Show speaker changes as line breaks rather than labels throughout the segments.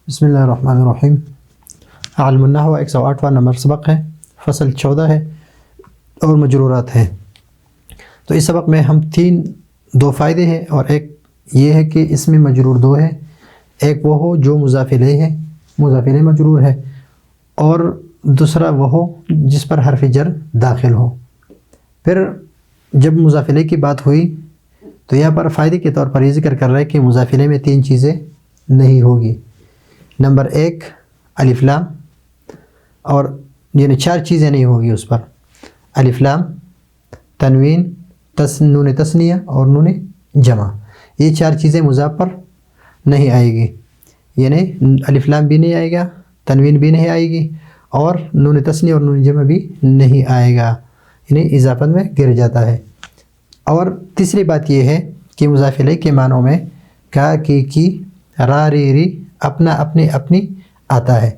بسم اللہ الرحمن الرحیم۔ عالم النحو 108واں نمبر سبق ہے، فصل 14 ہے اور مجرورات ہیں۔ تو اس سبق میں ہم دو فائدے ہیں، اور ایک یہ ہے کہ اس میں مجرور دو ہے، ایک وہ ہو جو مضاف الیہ ہے، مضاف الیہ مجرور ہے، اور دوسرا وہ ہو جس پر حرف جر داخل ہو۔ پھر جب مضاف الیہ کی بات ہوئی تو یہاں پر فائدے کے طور پر یہ ذکر کر رہا ہے کہ مضاف الیہ میں 3 چیزیں نہیں ہوگی۔ نمبر 1 الف لام، اور یعنی 4 چیزیں نہیں ہوگی اس پر، الف لام، تنوین، نون تثنیہ اور نون جمع، یہ 4 چیزیں مضاف پر نہیں آئے گی، یعنی الف لام بھی نہیں آئے گا، تنوین بھی نہیں آئے گی، اور نون تثنیہ اور نون جمع بھی نہیں آئے گا، یعنی اضافت میں گر جاتا ہے۔ اور تیسری بات یہ ہے کہ مضاف الیہ کے معنوں میں کا، کی، را، ری، اپنا، اپنی، اپنی آتا ہے۔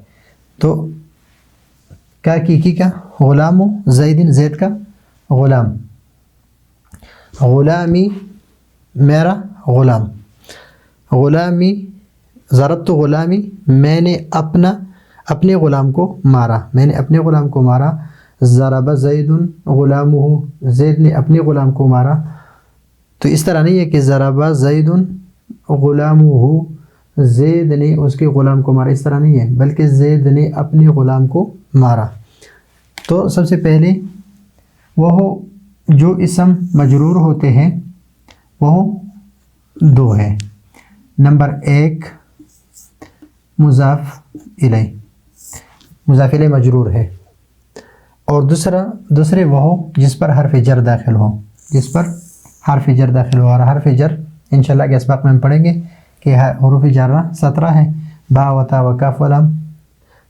تو کا، کی کا غلام زیدن، زید کا غلام، غلامی میرا غلام، غلامی ضربت غلامی میں نے اپنے غلام کو مارا، میں نے اپنے غلام کو مارا، ضرب زید غلامہ، زید نے اپنے غلام کو مارا۔ تو اس طرح نہیں ہے کہ ضرب زید غلامہ، زید نے اس کے غلام کو مارا، اس طرح نہیں ہے، بلکہ زید نے اپنے غلام کو مارا۔ تو سب سے پہلے وہ جو اسم مجرور ہوتے ہیں وہ 2 ہیں۔ نمبر 1 مضاف الیہ، مضاف الیہ مجرور ہے، اور دوسرے وہ جس پر حرف جر داخل ہو، جس پر حرف جر داخل ہو، اور حرف جر انشاءاللہ کے اسباق میں ہم پڑھیں گے کہ حروف جارہ 17 ہیں، با و تا و کاف و لام،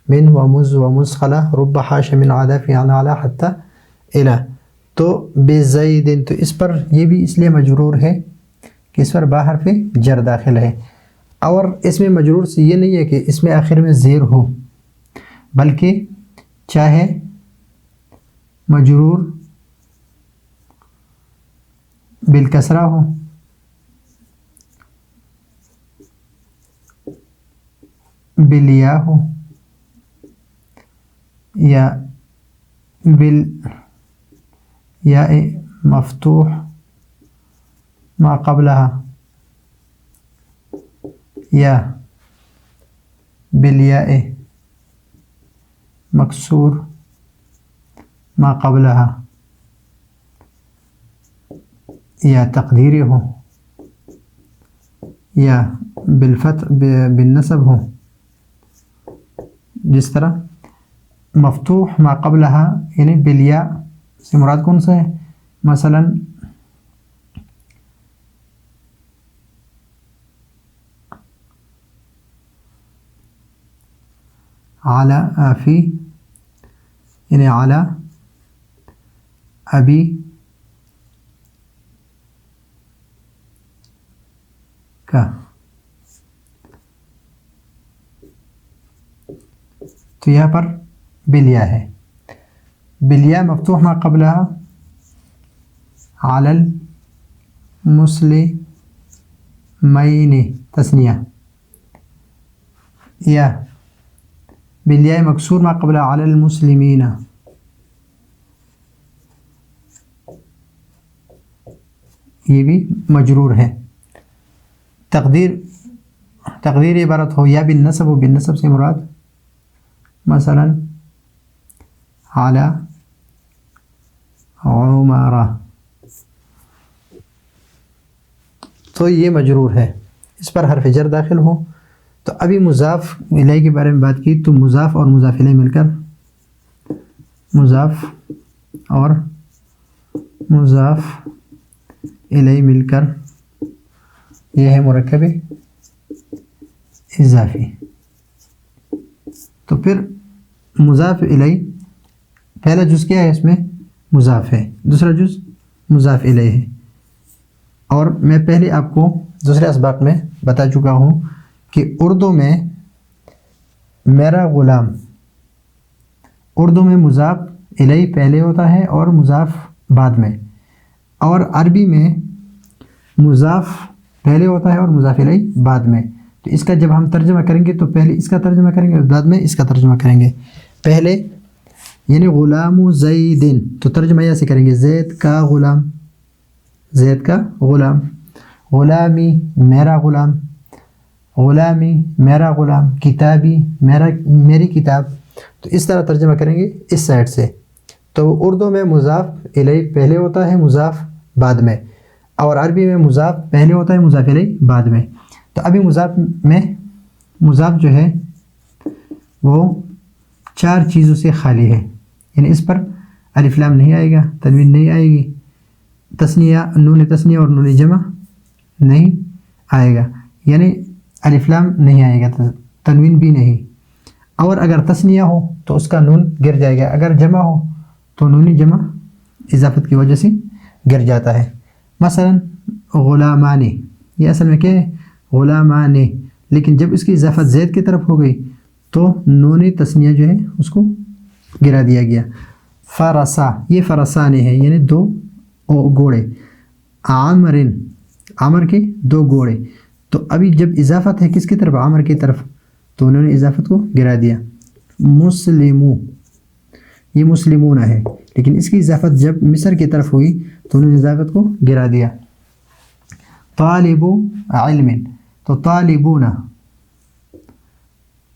من و مز و مسخلہ، رب حاش من عادہ فی عن علا حتی الہ۔ تو بزیدن، تو اس پر یہ بھی اس لیے مجرور ہے کہ اس پر با حرف جر داخل ہے، اور اس میں مجرور سے یہ نہیں ہے کہ اس میں آخر میں زیر ہو، بلکہ چاہے مجرور بالکسرہ ہو بالیا ہو یا یا مفتوح ما قبلها یا بالیاء مکسور ما قبلها، یا تقدیری ہو، یا بالفتح بالنصب ہو، جس طرح مفتوح ما قبلها یعنی بالیا سے مراد کون سا ہے؟ مثلا علی فی یعنی علی ابی کا، تو یہاں پر بالیا ہے، بالیا مفتوح ما قبلها علی المسلمین تثنیہ، یا بالیا مکسور ما قبلها علی المسلمین، یہ بھی مجرور ہے۔ تقدیر عبارت ہو یا بالنصب ہو، بالنصب سے مراد مثلا علی عمارہ، تو یہ مجرور ہے، اس پر حرف جر داخل ہو۔ تو ابھی مضاف الیہ کے بارے میں بات کی، تو مضاف اور مضاف الیہ مل کر، مضاف اور مضاف الیہ مل کر یہ ہے مرکب اضافی۔ تو پھر مضاف الیہ پہلا جز کیا ہے؟ اس میں مضاف ہے، دوسرا جز مضاف الیہ ہے، اور میں پہلے آپ کو دوسرے اسباق میں بتا چکا ہوں کہ اردو میں میرا غلام، اردو میں مضاف الیہ پہلے ہوتا ہے اور مضاف بعد میں، اور عربی میں مضاف پہلے ہوتا ہے اور مضاف الیہ بعد میں۔ تو اس کا جب ہم ترجمہ کریں گے تو پہلے اس کا ترجمہ کریں گے، بعد میں اس کا ترجمہ کریں گے. پہلے یعنی غلام زیدن، تو ترجمہ ایسے کریں گے زید کا غلام، زید کا غلام. غلامی میرا غلام، غلامی میرا غلام، کتابی میری کتاب. تو اس طرح ترجمہ کریں گے اس سائڈ سے. تو اردو میں مضاف الیہ پہلے ہوتا ہے، مضاف بعد میں، اور عربی میں مضاف پہلے ہوتا ہے، مضاف الیہ بعد میں. تو ابھی مضاف جو ہے وہ 4 چیزوں سے خالی ہے. یعنی اس پر الف لام نہیں آئے گا، تنوین نہیں آئے گی، تثنیہ نون تثنیہ اور نون جمع نہیں آئے گا. یعنی الف لام نہیں آئے گا، تنوین بھی نہیں. اور اگر تثنیہ ہو تو اس کا نون گر جائے گا، اگر جمع ہو تو نون جمع اضافت کی وجہ سے گر جاتا ہے. مثلا غلامان، یہ اصل میں کیا ہے؟ غلامان. لیکن جب اس کی اضافت زید کی طرف ہو گئی تو نون تثنیہ جو ہے اس کو گرا دیا گیا. فرسا، یہ فرسان ہے یعنی 2 گھوڑے. عامر کے 2 گھوڑے. تو ابھی جب اضافت ہے کس کی طرف؟ عامر کی طرف، تو انہوں نے اضافت کو گرا دیا. مسلمو، یہ مسلمون ہے، لیکن اس کی اضافت جب مصر کی طرف ہوئی تو انہوں نے اضافت کو گرا دیا. طالب علم، تو طالبون،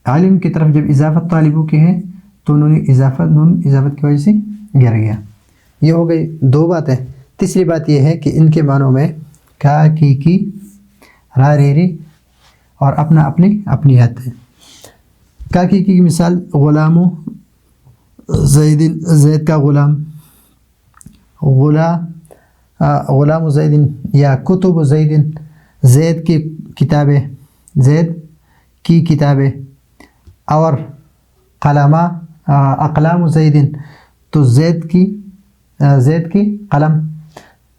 علم کی طرف جب اضافت طالبو کی ہے تو انہوں نے نون اضافت کی وجہ سے گر گیا. یہ ہو گئی 2 باتیں. تیسری بات یہ ہے کہ ان کے معنوں میں کا کی را ری اور اپنا اپنی حد ہے. کا کی مثال غلام زید کا غلام، غلام زیدن، یا کتب زیدن، زید کی کتابیں، زید کی کتابیں. اور اقلام زیدن، تو زید کی قلم،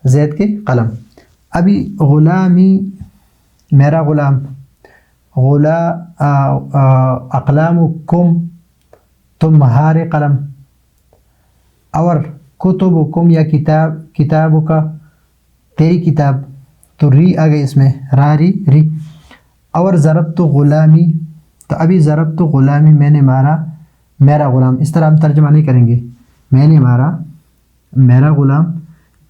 زید کی قلم. ابھی غلامی میرا غلام، اقلامکم تمہارے قلم. اور کتبکم یا کتاب کا تیری کتاب، تو ری آ گئی اس میں، را ری. اور ضربت غلامی، تو ابھی ضربت غلامی میں نے مارا میرا غلام. اس طرح ہم ترجمہ نہیں کریں گے میں نے مارا میرا غلام،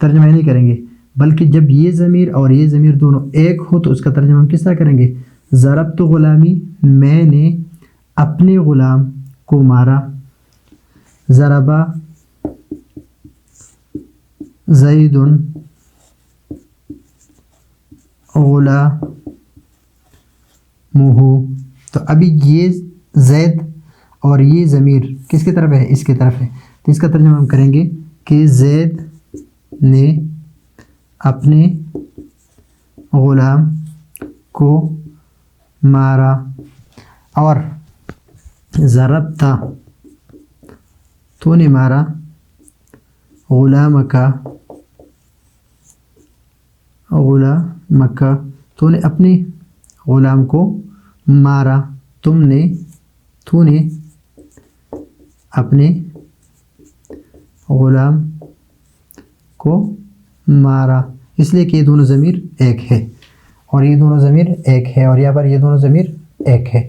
ترجمہ نہیں کریں گے، بلکہ جب یہ ضمیر اور یہ ضمیر دونوں ایک ہو تو اس کا ترجمہ ہم کس طرح کریں گے؟ ضربت غلامی، میں نے اپنے غلام کو مارا. ضربا زید غلامہ، تو ابھی یہ زید اور یہ ضمیر کس کی طرف ہے؟ اس کی طرف ہے. تو اس کا ترجمہ ہم کریں گے کہ زید نے اپنے غلام کو مارا. اور ضربتا، تو نے مارا غلامک، تو نے اپنے غلام کو مارا. تو نے اپنے غلام کو مارا. اس لیے کہ یہ دونوں ضمیر ایک ہے اور یہ دونوں ضمیر ایک ہے، اور یہاں پر یہ دونوں ضمیر ایک ہے.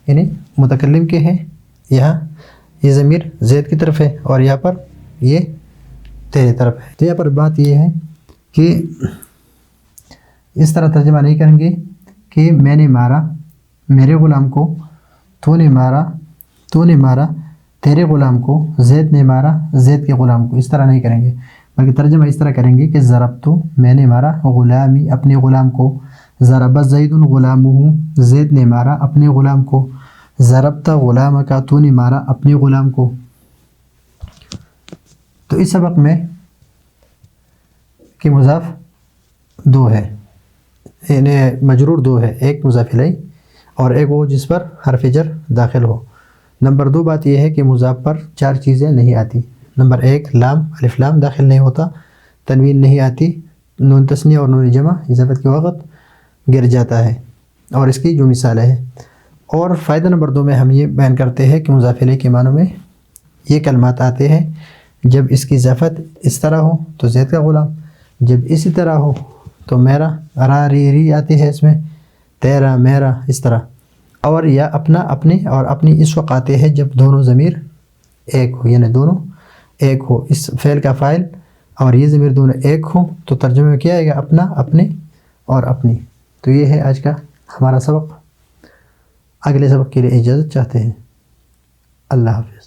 یعنی متکلم کے ہیں، یہاں یہ ضمیر زید کی طرف ہے اور یہاں پر یہ تیرے طرف ہے. تو یہاں پر بات یہ ہے کہ اس طرح ترجمہ نہیں کریں گے کہ میں نے مارا میرے غلام کو، تو نے مارا تیرے غلام کو، زید نے مارا زید کے غلام کو. اس طرح نہیں کریں گے، بلکہ ترجمہ اس طرح کریں گے کہ ضربتو، میں نے مارا غلامی اپنے غلام کو. ضرب زید غلامہ، زید نے مارا اپنے غلام کو. ضربت غلامک، تو نے مارا اپنے غلام کو. تو اس سبق میں کہ مضاف 2 ہے، یعنی مجرور 2 ہے، ایک مضاف الیہ اور ایک وہ جس پر حرف جر داخل ہو. نمبر 2 بات یہ ہے کہ مضاف پر 4 چیزیں نہیں آتی. نمبر 1 لام، الف لام داخل نہیں ہوتا، تنوین نہیں آتی، نون تثنیہ اور نون جمع اضافت کے وقت گر جاتا ہے، اور اس کی جو مثال ہے. اور فائدہ نمبر 2 میں ہم یہ بیان کرتے ہیں کہ مضاف الیہ کے معنوں میں یہ کلمات آتے ہیں جب اس کی اضافت اس طرح ہو تو زید کا غلام، جب اسی طرح ہو تو میرا، را ری آتی ہے اس میں، تیرا میرا اس طرح، اور یا اپنا اپنے اور اپنی اس وقت آتے ہیں جب دونوں ضمیر ایک ہو، یعنی دونوں ایک ہو، اس فعل کا فاعل اور یہ ضمیر دونوں ایک ہوں تو ترجمے میں کیا آئے گا؟ اپنا اپنے اور اپنی۔ تو یہ ہے آج کا ہمارا سبق۔ اگلے سبق کے لیے اجازت چاہتے ہیں۔ اللہ حافظ۔